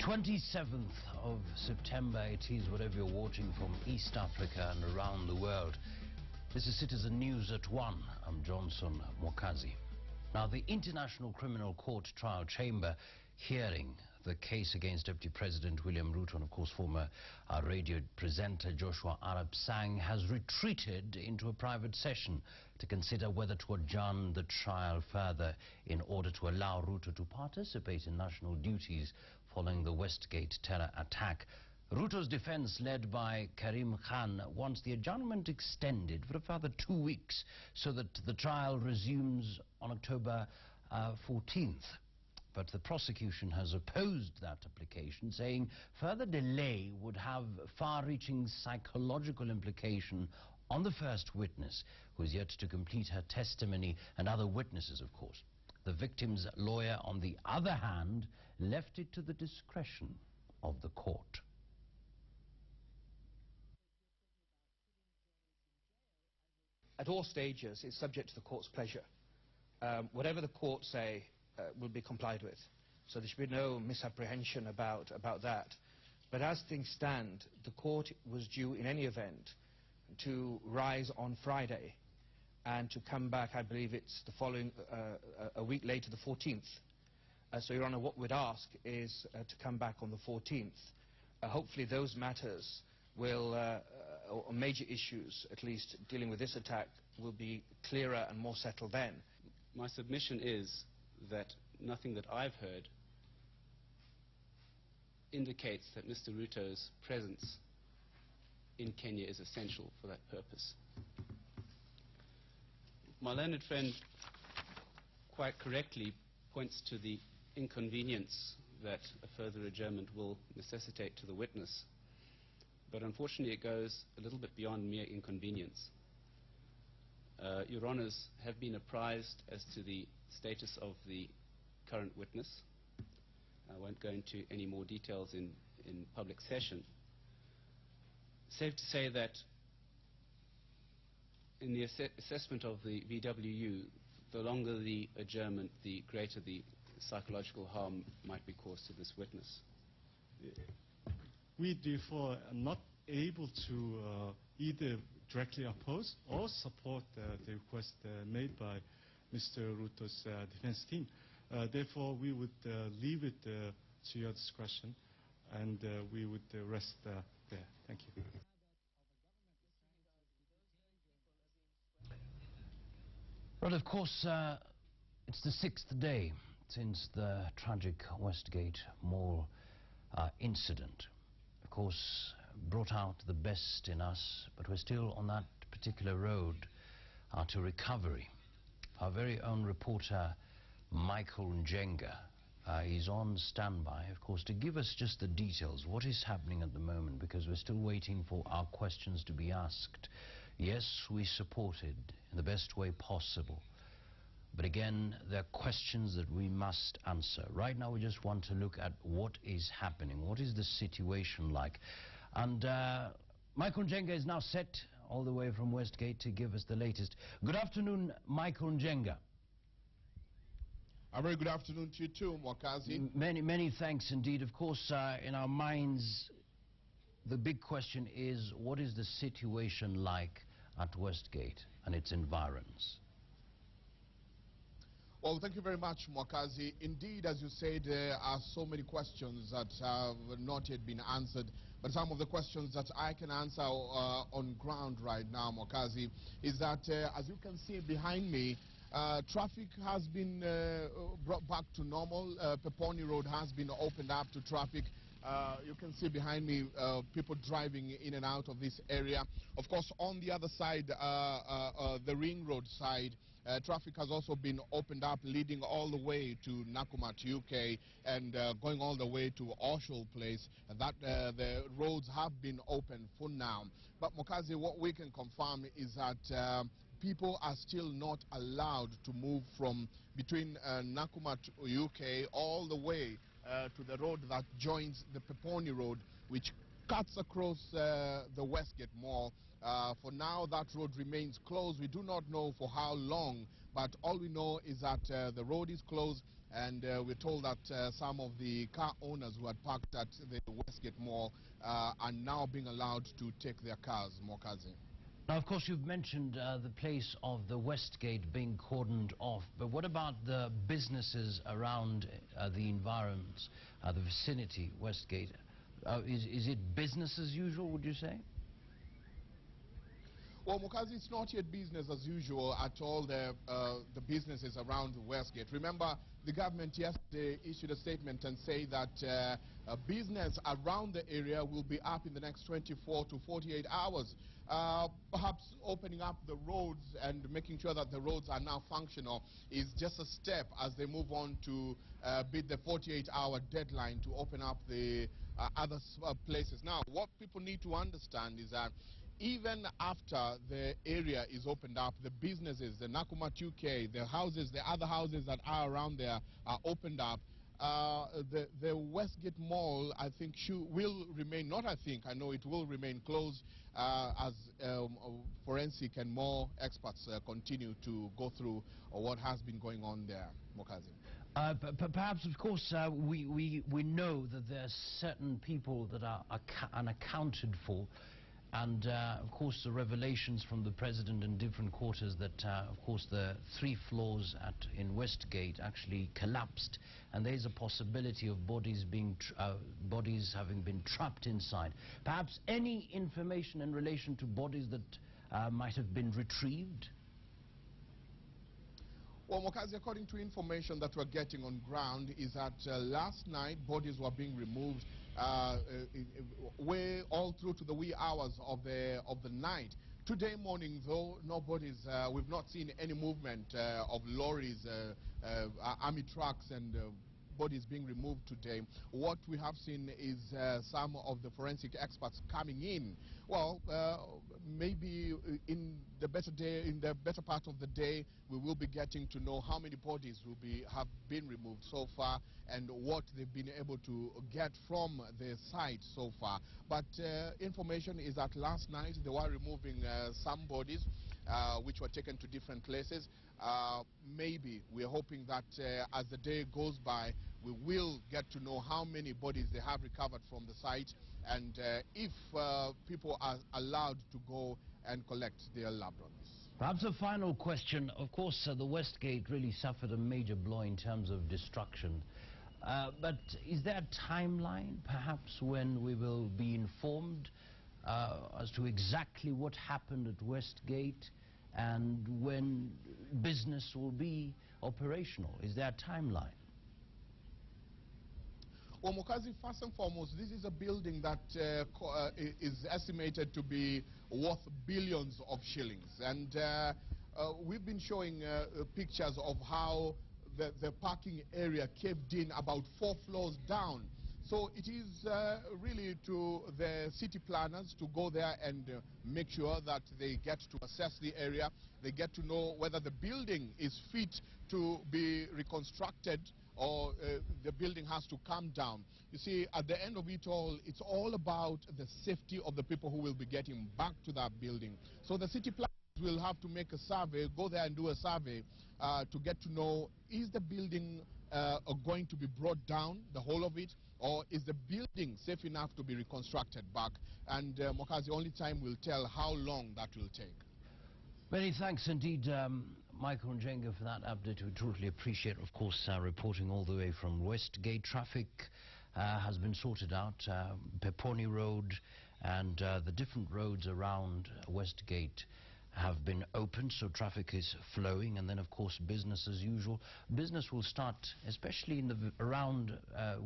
27th of September it is, whatever you're watching from East Africa and around the world. This is Citizen News at 1. I'm Johnson Mwakazi. Now, the International Criminal Court Trial Chamber hearing the case against Deputy President William Ruto and, of course, former radio presenter Joshua Arap Sang has retreated into a private session to consider whether to adjourn the trial further in order to allow Ruto to participate in national duties following the Westgate terror attack. Ruto's defense, led by Karim Khan, wants the adjournment extended for a further 2 weeks so that the trial resumes on October 14th. But the prosecution has opposed that application, saying further delay would have far-reaching psychological implication on the first witness, who is yet to complete her testimony, and other witnesses, of course. The victim's lawyer, on the other hand, left it to the discretion of the court. At all stages, it's subject to the court's pleasure. Whatever the court say will be complied with. So there should be no misapprehension about that. But as things stand, the court was due in any event to rise on Friday and to come back, I believe it's the following, a week later, the 14th. So, Your Honour, what we'd ask is to come back on the 14th. Hopefully those matters will, or major issues, at least dealing with this attack, will be clearer and more settled then. My submission is that nothing that I've heard indicates that Mr. Ruto's presence in Kenya is essential for that purpose. My learned friend quite correctly points to the inconvenience that a further adjournment will necessitate to the witness. But unfortunately it goes a little bit beyond mere inconvenience. Your Honours have been apprised as to the status of the current witness. I won't go into any more details in public session. Safe to say that in the assessment of the VWU, the longer the adjournment, the greater the psychological harm might be caused to this witness. We therefore are not able to either directly oppose or support the request made by Mr. Ruto's defense team. Therefore, we would leave it to your discretion, and we would rest there. Thank you. Well, of course, it's the 6th day since the tragic Westgate Mall incident. Of course, brought out the best in us, but we're still on that particular road to recovery. Our very own reporter, Michael Njenga, is on standby, of course, to give us just the details. What is happening at the moment? Because we're still waiting for our questions to be asked. Yes, we supported in the best way possible. But again, there are questions that we must answer. Right now, we just want to look at what is happening. What is the situation like? And Michael Njenga is now set all the way from Westgate to give us the latest. Good afternoon, Michael Njenga. A very good afternoon to you too, Mwakazi. Many thanks indeed. Of course, in our minds, the big question is, what is the situation like at Westgate and its environs? Well, thank you very much, Mwakazi. Indeed, as you said, there are so many questions that have not yet been answered. But some of the questions that I can answer on ground right now, Mwakazi, is that, as you can see behind me, traffic has been brought back to normal. Peponi Road has been opened up to traffic. You can see behind me people driving in and out of this area. Of course, on the other side, the Ring Road side, traffic has also been opened up, leading all the way to Nakumatt, UK, and going all the way to Oshel Place. That the roads have been open for now. But Mwakazi, what we can confirm is that people are still not allowed to move from between Nakumatt, UK, all the way to the road that joins the Peponi Road, which cuts across the Westgate Mall. For now, that road remains closed. We do not know for how long, but all we know is that the road is closed, and we're told that some of the car owners who had parked at the Westgate Mall are now being allowed to take their cars. Mokazi. Now, of course, you've mentioned the place of the Westgate being cordoned off, but what about the businesses around the environs, the vicinity, Westgate? Is it business as usual, would you say? Well, Mokazi, it's not yet business as usual at all the businesses around Westgate. Remember, the government yesterday issued a statement and said that business around the area will be up in the next 24 to 48 hours. Perhaps opening up the roads and making sure that the roads are now functional is just a step as they move on to beat the 48-hour deadline to open up the other places. Now, what people need to understand is that even after the area is opened up, the businesses, the Nakuma 2K, the houses, the other houses that are around there are opened up. The Westgate Mall, I think, will remain, not I think, I know it will remain closed as forensic and more experts continue to go through what has been going on there. Mokazi. Perhaps, of course, we know that there are certain people that are unaccounted for. And, of course, the revelations from the president in different quarters that, of course, the 3 floors in Westgate actually collapsed. And there's a possibility of bodies having been trapped inside. Perhaps any information in relation to bodies that might have been retrieved? Well, Mokazi, according to information that we're getting on ground, is that last night bodies were being removed way all through to the wee hours of the night. Today morning, though, no bodies. We've not seen any movement of lorries, army trucks, and bodies being removed today. What we have seen is some of the forensic experts coming in. Well, maybe in the better part of the day, we will be getting to know how many bodies have been removed so far and what they've been able to get from the site so far. But information is that last night they were removing some bodies which were taken to different places. Maybe we're hoping that as the day goes by, we will get to know how many bodies they have recovered from the site, and if people are allowed to go and collect their loved ones. Perhaps a final question. Of course, the Westgate really suffered a major blow in terms of destruction. But is there a timeline, perhaps, when we will be informed as to exactly what happened at Westgate and when business will be operational? Is there a timeline? Well, Mokazi, first and foremost, this is a building that is estimated to be worth billions of shillings. And we've been showing pictures of how the parking area caved in about 4 floors down. So it is really to the city planners to go there and make sure that they get to assess the area. They get to know whether the building is fit to be reconstructed or the building has to come down. You see, at the end of it all, it's all about the safety of the people who will be getting back to that building. So the city planners will have to make a survey, go there and do a survey to get to know, is the building going to be brought down, the whole of it, or is the building safe enough to be reconstructed back? And Mokazi, only time will tell how long that will take. Many thanks indeed, Michael Njenga, for that update. We totally appreciate, of course, reporting all the way from Westgate. Traffic has been sorted out, Peponi Road and the different roads around Westgate have been opened, so traffic is flowing, and then of course business as usual. Business will start, especially in around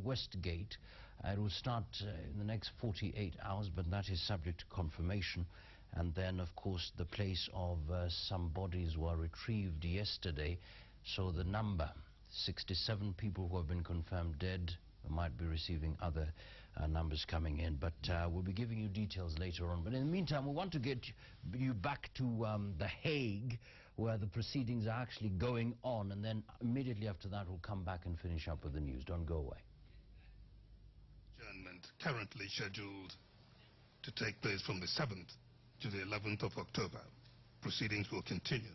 Westgate. It will start in the next 48 hours, but that is subject to confirmation. And then of course the place of some bodies were retrieved yesterday, so the number 67 people who have been confirmed dead. We might be receiving other numbers coming in, but we'll be giving you details later on. But in the meantime, we want to get you back to The Hague, where the proceedings are actually going on, and then immediately after that we'll come back and finish up with the news. Don't go away. Adjournment currently scheduled to take place from the 7th to the 11th of October. Proceedings will continue.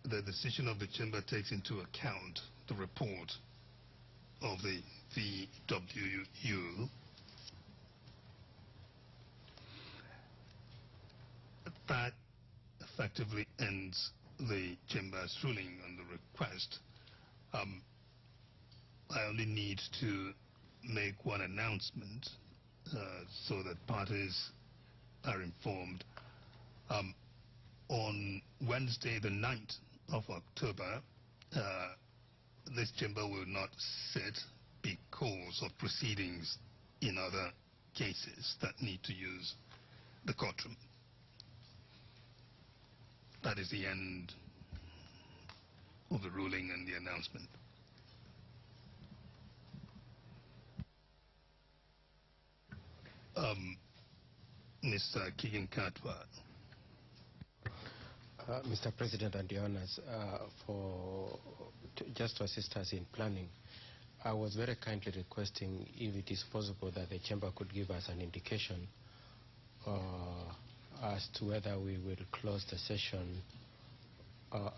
The decision of the chamber takes into account the report of the VWU. That effectively ends the chamber's ruling on the request. I only need to make one announcement so that parties are informed. On Wednesday, the 9th of October, this chamber will not sit because of proceedings in other cases that need to use the courtroom. That is the end of the ruling and the announcement. Mr. Keegan-Katwa. Mr. President and Your Honors, just to assist us in planning, I was very kindly requesting if it is possible that the chamber could give us an indication as to whether we will close the session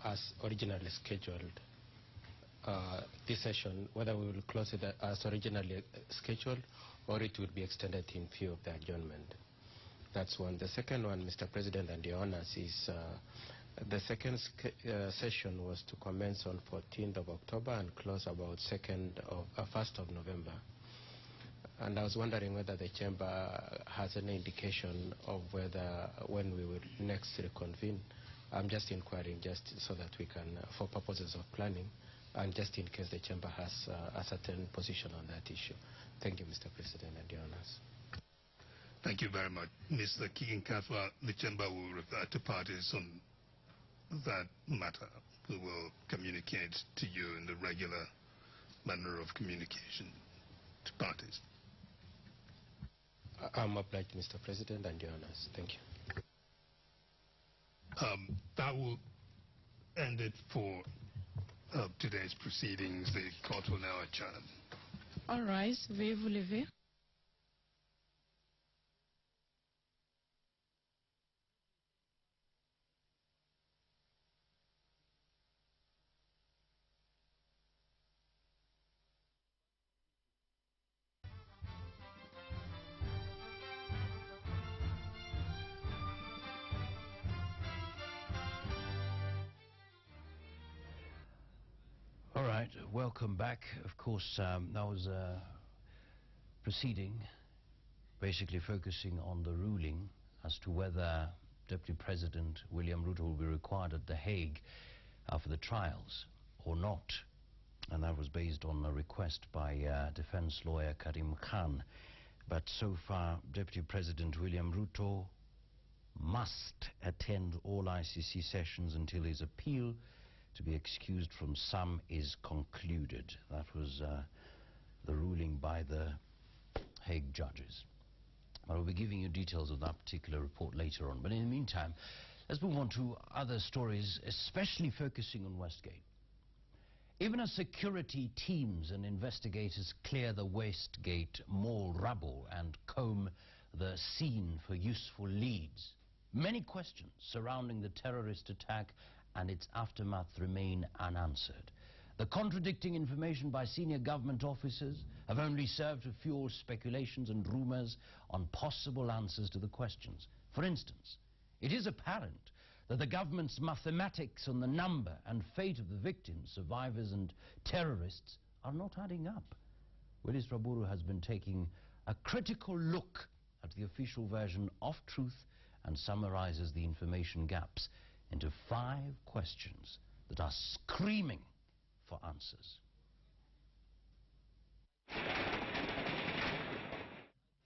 as originally scheduled. This session, whether we will close it as originally scheduled or it will be extended in view of the adjournment. That's one. The second one, Mr. President and Your Honors, is the second session was to commence on 14th of October and close about 1st of November. And I was wondering whether the chamber has any indication of when we will next reconvene. I'm just inquiring just so that we can, for purposes of planning, and just in case the chamber has a certain position on that issue. Thank you, Mr. President and Your Honors. Thank you very much. Mr. Keegan-Katwa, the chamber will refer to parties on that matter. We will communicate to you in the regular manner of communication to parties. I'm obliged, Mr. President and Your Honors. Thank you. That will end it for today's proceedings. The court will now adjourn. All right, veuillez vous lever. All right, welcome back. Of course, that was a proceeding basically focusing on the ruling as to whether Deputy President William Ruto will be required at The Hague for the trials or not. And that was based on a request by defense lawyer Karim Khan. But so far, Deputy President William Ruto must attend all ICC sessions until his appeal to be excused from some is concluded. That was the ruling by the Hague judges. I will be giving you details of that particular report later on. But in the meantime, let's move on to other stories, especially focusing on Westgate. Even as security teams and investigators clear the Westgate mall rubble and comb the scene for useful leads, many questions surrounding the terrorist attack and its aftermath remain unanswered. The contradicting information by senior government officers have only served to fuel speculations and rumors on possible answers to the questions. For instance, it is apparent that the government's mathematics on the number and fate of the victims, survivors and terrorists are not adding up. Willis Raburu has been taking a critical look at the official version of truth and summarizes the information gaps into 5 questions that are screaming for answers.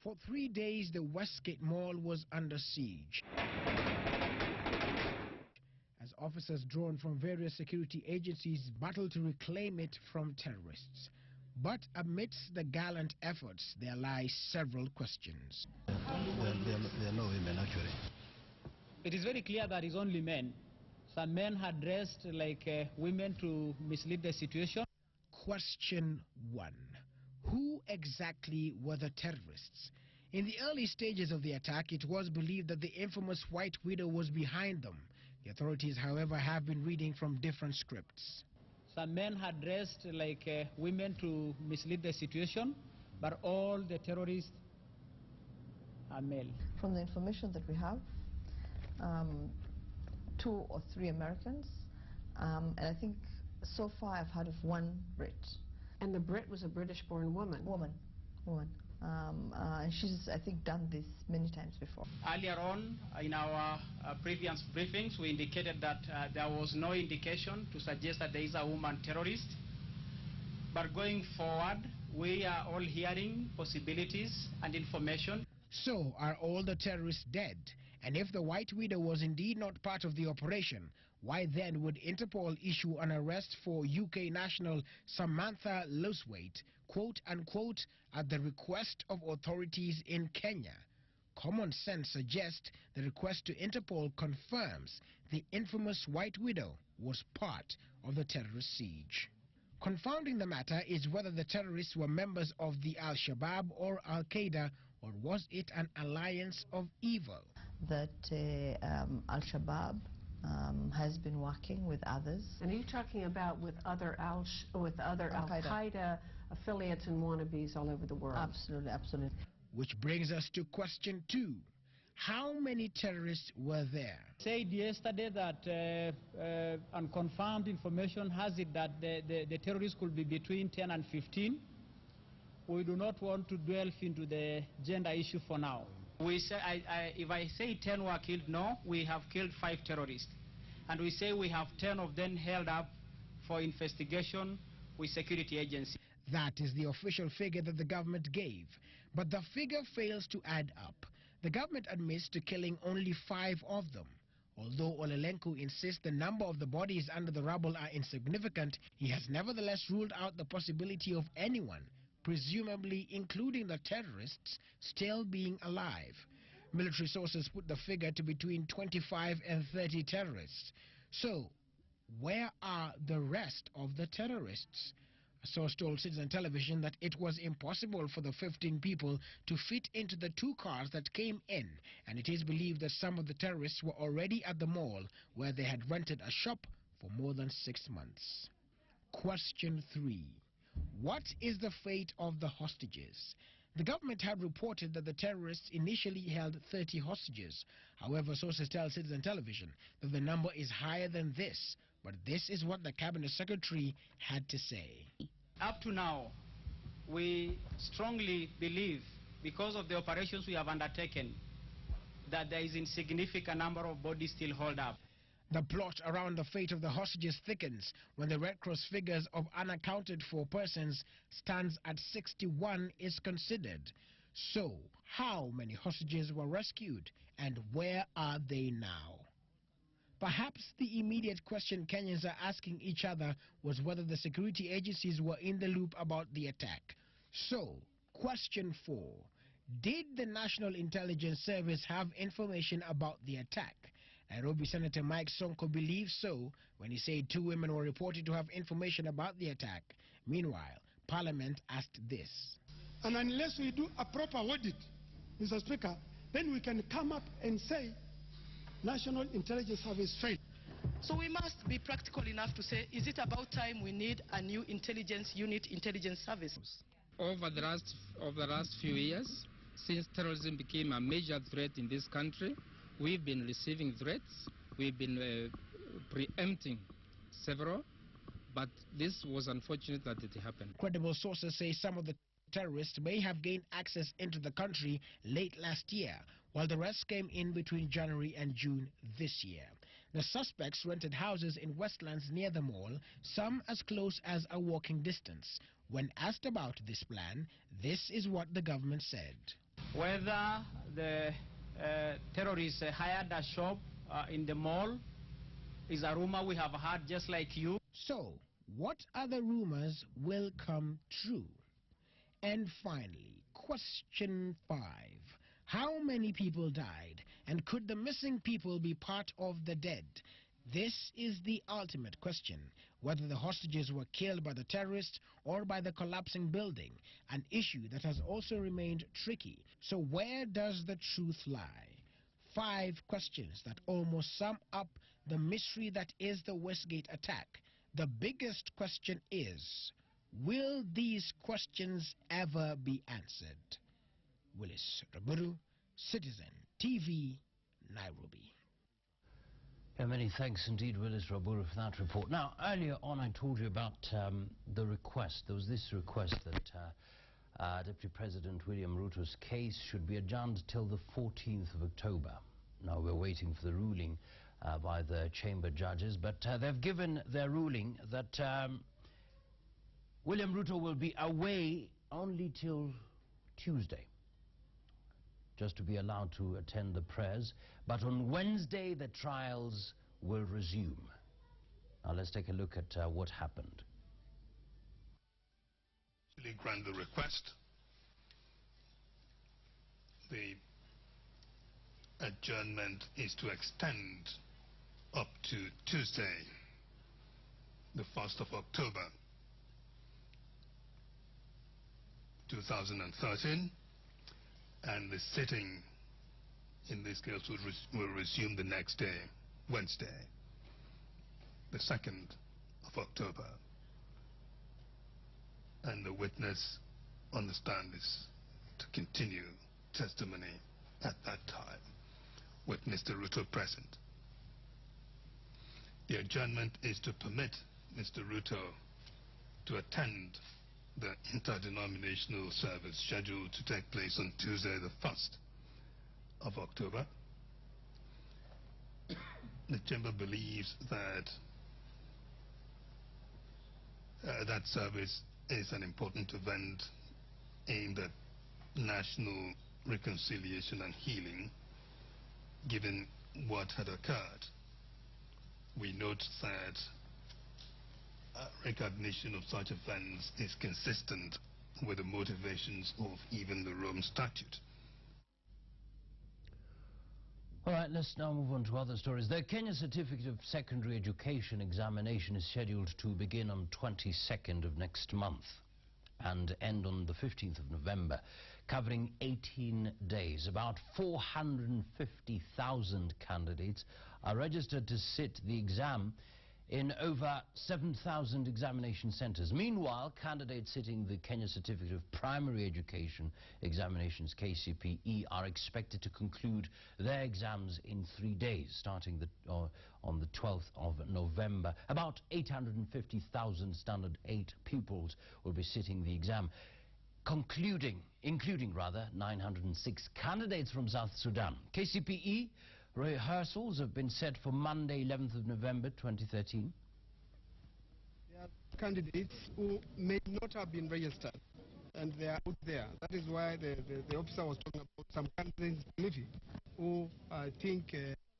For 3 days, the Westgate Mall was under siege as officers drawn from various security agencies battled to reclaim it from terrorists. But amidst the gallant efforts, there lie several questions. There are no women, actually. It is very clear that it's only men. Some men had dressed like women to mislead the situation. Question 1. Who exactly were the terrorists? In the early stages of the attack, it was believed that the infamous White Widow was behind them. The authorities, however, have been reading from different scripts. Some men had dressed like women to mislead the situation, but all the terrorists are male. From the information that we have, 2 or 3 Americans, and I think so far I've heard of 1 Brit. And the Brit was a British-born woman? Woman. And she's, I think, done this many times before. Earlier on, in our previous briefings, we indicated that there was no indication to suggest that there is a woman terrorist. But going forward, we are all hearing possibilities and information. So, are all the terrorists dead? And if the White Widow was indeed not part of the operation, why then would Interpol issue an arrest for UK national Samantha Loswaite, quote-unquote, at the request of authorities in Kenya? Common sense suggests the request to Interpol confirms the infamous White Widow was part of the terrorist siege. Confounding the matter is whether the terrorists were members of the Al-Shabaab or Al-Qaeda, or was it an alliance of evil? That Al-Shabaab has been working with others. And are you talking about with other Al-Qaeda affiliates and wannabes all over the world? Absolutely, absolutely. Which brings us to question 2. How many terrorists were there? Said yesterday that unconfirmed information has it that the terrorists could be between 10 and 15. We do not want to delve into the gender issue for now. We say, if I say 10 were killed, no, we have killed 5 terrorists. And we say we have 10 of them held up for investigation with security agencies. That is the official figure that the government gave. But the figure fails to add up. The government admits to killing only 5 of them. Although Olelenko insists the number of the bodies under the rubble are insignificant, he has nevertheless ruled out the possibility of anyone, presumably including the terrorists, still being alive. Military sources put the figure to between 25 and 30 terrorists. So, where are the rest of the terrorists? A source told Citizen Television that it was impossible for the 15 people to fit into the 2 cars that came in, and it is believed that some of the terrorists were already at the mall where they had rented a shop for more than 6 months. Question 3. What is the fate of the hostages? The government had reported that the terrorists initially held 30 hostages. However, sources tell Citizen Television that the number is higher than this. But this is what the Cabinet Secretary had to say. Up to now, we strongly believe, because of the operations we have undertaken, that there is an insignificant number of bodies still held up. The plot around the fate of the hostages thickens when the Red Cross figures of unaccounted for persons stands at 61 is considered. So, how many hostages were rescued and where are they now? Perhaps the immediate question Kenyans are asking each other was whether the security agencies were in the loop about the attack. So, question 4. Did the National Intelligence Service have information about the attack? Nairobi Senator Mike Sonko believes so when he said 2 women were reported to have information about the attack. Meanwhile, Parliament asked this. And unless we do a proper audit, Mr. Speaker, then we can come up and say National Intelligence Service failed. So we must be practical enough to say, is it about time we need a new intelligence unit, intelligence service? Over the last few years, since terrorism became a major threat in this country, we've been receiving threats. We've been preempting several, but this was unfortunate that it happened. Credible sources say some of the terrorists may have gained access into the country late last year, while the rest came in between January and June this year. The suspects rented houses in Westlands near the mall, some as close as a walking distance. When asked about this plan, this is what the government said. Whether the terrorists hired a shop in the mall is a rumor we have heard just like you. So, what other rumors will come true? And finally, question 5. How many people died, and could the missing people be part of the dead? This is the ultimate question, whether the hostages were killed by the terrorists or by the collapsing building, an issue that has also remained tricky. So where does the truth lie? 5 questions that almost sum up the mystery that is the Westgate attack. The biggest question is, will these questions ever be answered? Willis Raburu, Citizen TV, Nairobi. Yeah, many thanks indeed, Willis Raburu, for that report. Now, earlier on I told you about the request. There was this request that Deputy President William Ruto's case should be adjourned till the 14th of October. Now, we're waiting for the ruling by the chamber judges, but they've given their ruling that William Ruto will be away only till Tuesday, just to be allowed to attend the prayers. But on Wednesday, the trials will resume. Now, let's take a look at what happened. Actually grant the request. The adjournment is to extend up to Tuesday, the 1st of October, 2013, and the sitting in this case will resume the next day, Wednesday, the 2nd of October, and the witness on the stand is to continue testimony at that time with Mr. Ruto present. The adjournment is to permit Mr. Ruto to attend the interdenominational service scheduled to take place on Tuesday, the 1st of October. The chamber believes that that service is an important event aimed at national reconciliation and healing, given what had occurred. We note that recognition of such events is consistent with the motivations of even the Rome Statute. All right, let's now move on to other stories. The Kenya Certificate of Secondary Education examination is scheduled to begin on 22nd of next month and end on the 15th of November, covering 18 days. About 450,000 candidates are registered to sit the exam in over 7,000 examination centers. Meanwhile, candidates sitting the Kenya Certificate of Primary Education examinations, KCPE, are expected to conclude their exams in 3 days, starting on the 12th of November. About 850,000 Standard 8 pupils will be sitting the exam, including 906 candidates from South Sudan. KCPE rehearsals have been set for Monday, 11th of November 2013. There are candidates who may not have been registered, and they are out there. That is why the officer was talking about some candidates who I think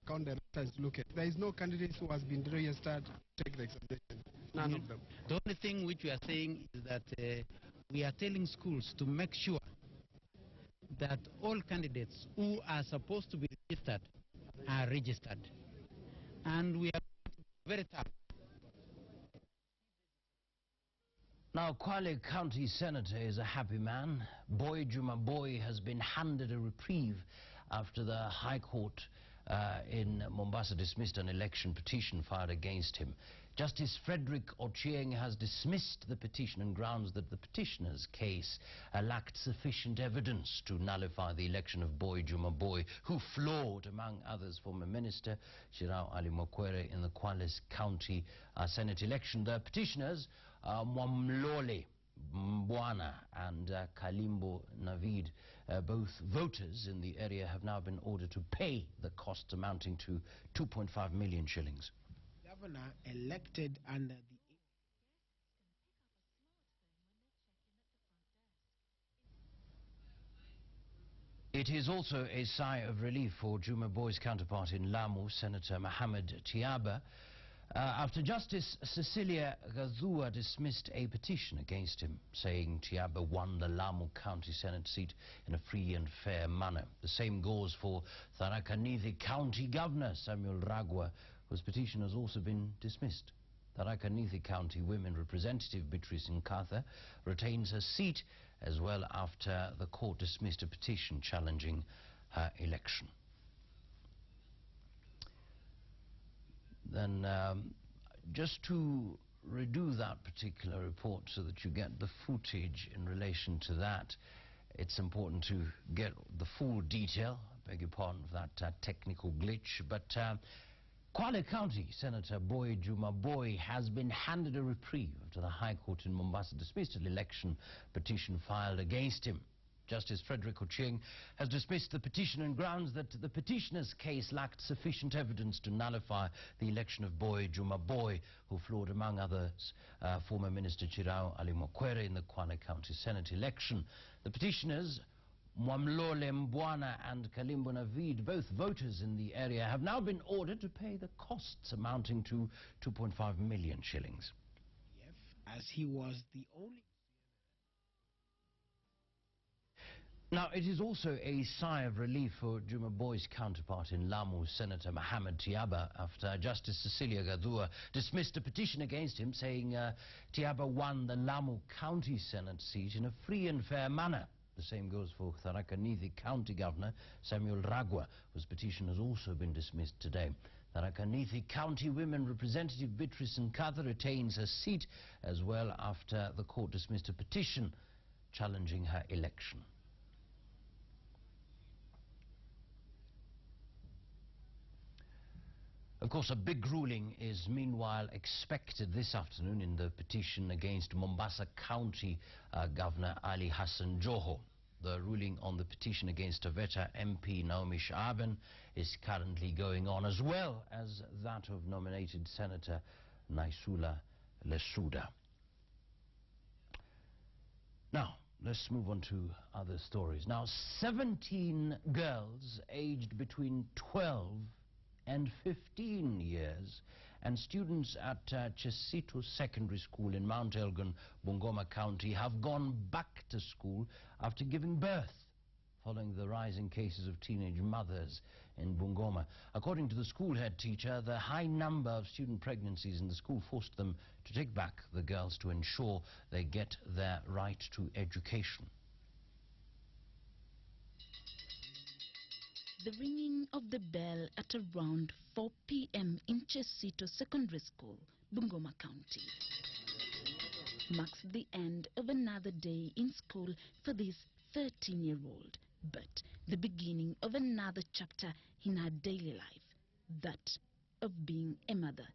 account director is looking. There is no candidate who has been registered to take the examination. None of them. The only thing which we are saying is that we are telling schools to make sure that all candidates who are supposed to be registered are registered. And we are very tough. Now, Kwale County Senator is a happy man. Boy Juma Boy has been handed a reprieve after the High Court in Mombasa dismissed an election petition filed against him. Justice Frederick Ochieng has dismissed the petition on grounds that the petitioner's case lacked sufficient evidence to nullify the election of Boy Juma Boy, who flawed, among others, former Minister Shirao Ali Mokwere in the Kwale County Senate election. The petitioners, Mwamlole Mbwana and Kalimbo Navid, both voters in the area, have now been ordered to pay the costs amounting to 2.5 million shillings. Governor elected under the... It is also a sigh of relief for Juma Boy's counterpart in Lamu, Senator Mohamed Tiaba, after Justice Cecilia Gazua dismissed a petition against him, saying Tiaba won the Lamu County Senate seat in a free and fair manner. The same goes for Tharaka Nithi County Governor Samuel Ragwa, whose petition has also been dismissed. Tharaka Nithi County Women Representative Beatrice Nkatha retains her seat as well after the court dismissed a petition challenging her election. Then just to redo that particular report so that you get the footage in relation to that, it's important to get the full detail. I beg your pardon for that technical glitch, but Kwale County Senator Boy Juma Boy has been handed a reprieve after the High Court in Mombasa dismissed an election petition filed against him. Justice Frederick Ochieng has dismissed the petition on grounds that the petitioner's case lacked sufficient evidence to nullify the election of Boy Juma Boy, who floored, among others, former Minister Chirao Ali Mokwere in the Kwale County Senate election. The petitioners, Mwamlole Mbwana and Kalimbo Navid, both voters in the area, have now been ordered to pay the costs amounting to 2.5 million shillings. As he was the only... Now, it is also a sigh of relief for Juma Boy's counterpart in Lamu, Senator Mohammed Tiaba, after Justice Cecilia Gadua dismissed a petition against him, saying Tiaba won the Lamu County Senate seat in a free and fair manner. The same goes for Tharaka Nithi County Governor Samuel Ragwa, whose petition has also been dismissed today. Tharaka Nithi County Women Representative Beatrice Nkatha retains her seat as well after the court dismissed a petition challenging her election. Of course, a big ruling is meanwhile expected this afternoon in the petition against Mombasa County Governor Ali Hassan Joho. The ruling on the petition against Taveta MP Naomi Shaaban is currently going on, as well as that of nominated Senator Naisula Lesuda. Now, let's move on to other stories. Now, 17 girls aged between 12 and 15 years and students at Chesito Secondary School in Mount Elgon, Bungoma County, have gone back to school after giving birth following the rising cases of teenage mothers in Bungoma. According to the school head teacher, the high number of student pregnancies in the school forced them to take back the girls to ensure they get their right to education. The ringing of the bell at around 4 p.m. in Chesito Secondary School, Bungoma County, marks the end of another day in school for this 13-year-old, but the beginning of another chapter in her daily life, that of being a mother.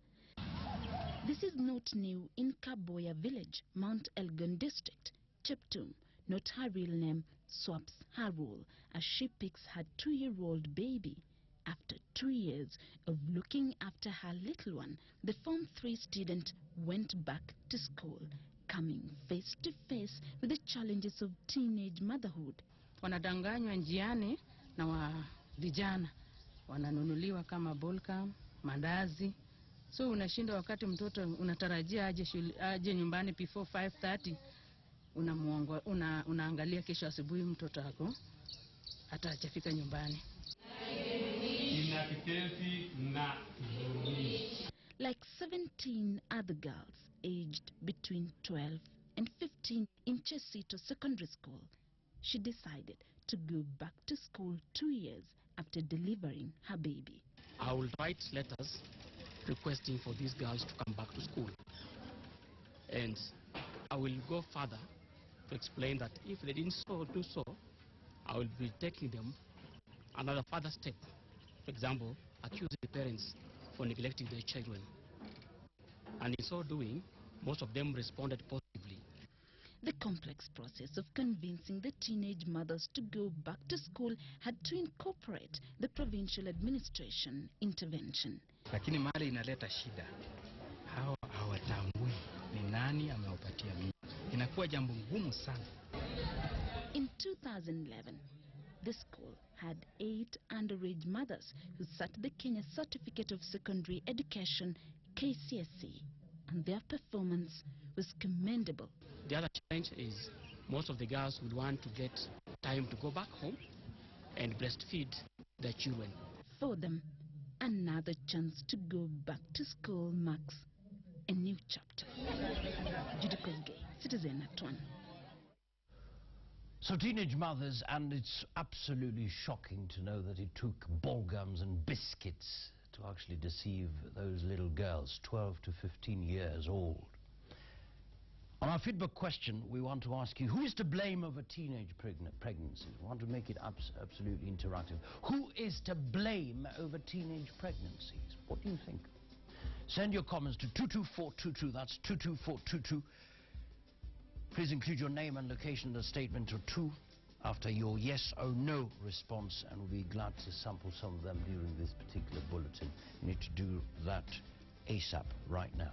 This is not new in Kaboya village, Mount Elgon district. Cheptum, not her real name, swaps her role as she picks her 2-year-old baby. After 2 years of looking after her little one, the Form 3 student went back to school, coming face to face with the challenges of teenage motherhood. Wanadanganywa njiani na vijana wananunuliwa kama bolka, mandazi. So unashinda wakati mtoto unatarajia aje nyumbani before 5:30. Unaangalia kesho asubuhi mtoto wako hata hajafika nyumbani. Like 17 other girls aged between 12 and 15 in Chesito Secondary School, she decided to go back to school 2 years after delivering her baby. I will write letters requesting for these girls to come back to school. And I will go further to explain that if they didn't do so, I will be taking them another further step. For example, accusing the parents for neglecting their children. And in so doing, most of them responded positively. The complex process of convincing the teenage mothers to go back to school had to incorporate the provincial administration intervention. Lakini mali inaleta shida. Hawa hawatambui ni nani amewapatia mimba. Inakuwa jambo ngumu sana. In 2011, the school had 8 underage mothers who sat the Kenya Certificate of Secondary Education, KCSE, and their performance was commendable. The other challenge is most of the girls would want to get time to go back home and breastfeed their children. For them, a another chance to go back to school marks a new chapter. Judy Westgate, Citizen at 1. So teenage mothers, and it's absolutely shocking to know that it took ball gums and biscuits to actually deceive those little girls, 12 to 15 years old. On our feedback question, we want to ask you, who is to blame over teenage pregnancies? We want to make it absolutely interactive. Who is to blame over teenage pregnancies? What do you think? Send your comments to 22422, that's 22422. Please include your name and location in a statement or two after your yes or no response, and we'll be glad to sample some of them during this particular bulletin. You need to do that ASAP right now.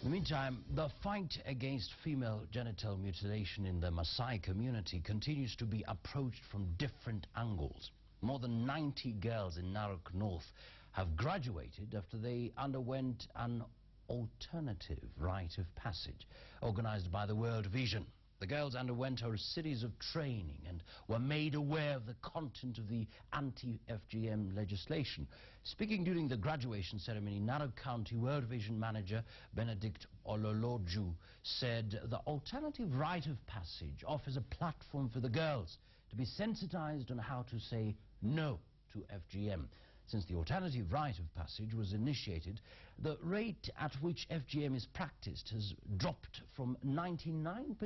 In the meantime, the fight against female genital mutilation in the Maasai community continues to be approached from different angles. More than 90 girls in Narok North have graduated after they underwent an alternative rite of passage organized by the World Vision. The girls underwent a series of training and were made aware of the content of the anti-FGM legislation. Speaking during the graduation ceremony, Narok County World Vision manager Benedict Ololoju said the alternative rite of passage offers a platform for the girls to be sensitized on how to say no to FGM. Since the alternative rite of passage was initiated, the rate at which FGM is practiced has dropped from 99%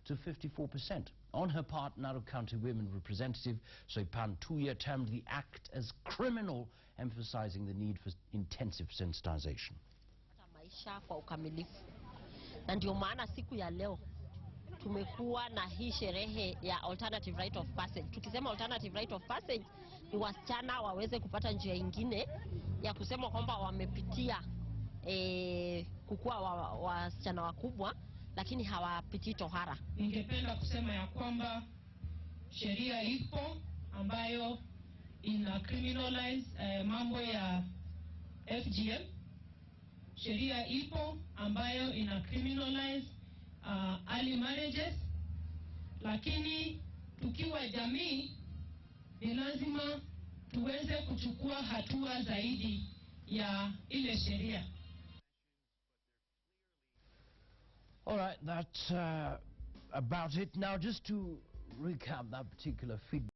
to 54%. On her part, Narok County Women Representative Soipan Tuya termed the act as criminal, emphasizing the need for intensive sensitization. Maisha kwa ukamilifu. Na ndio maana siku ya leo tumekuwa na hii sherehe ya alternative rite of passage. Tukisema alternative rite of passage, ni wasichana waweze kupata njia ingine ya kusema kwamba wamepitia kukua wasichana wakubwa, lakini hawapitii tohara. Ningependa kusema ya kwamba sheria ipo ambayo ina criminalize mambo ya FGM. Sheria ipo ambayo ina criminalize early marriages, lakini tukiwa jamii ni lazima tuweze kuchukua hatua zaidi ya ile sheria. All right, that's about it. Now, just to recap that particular feedback.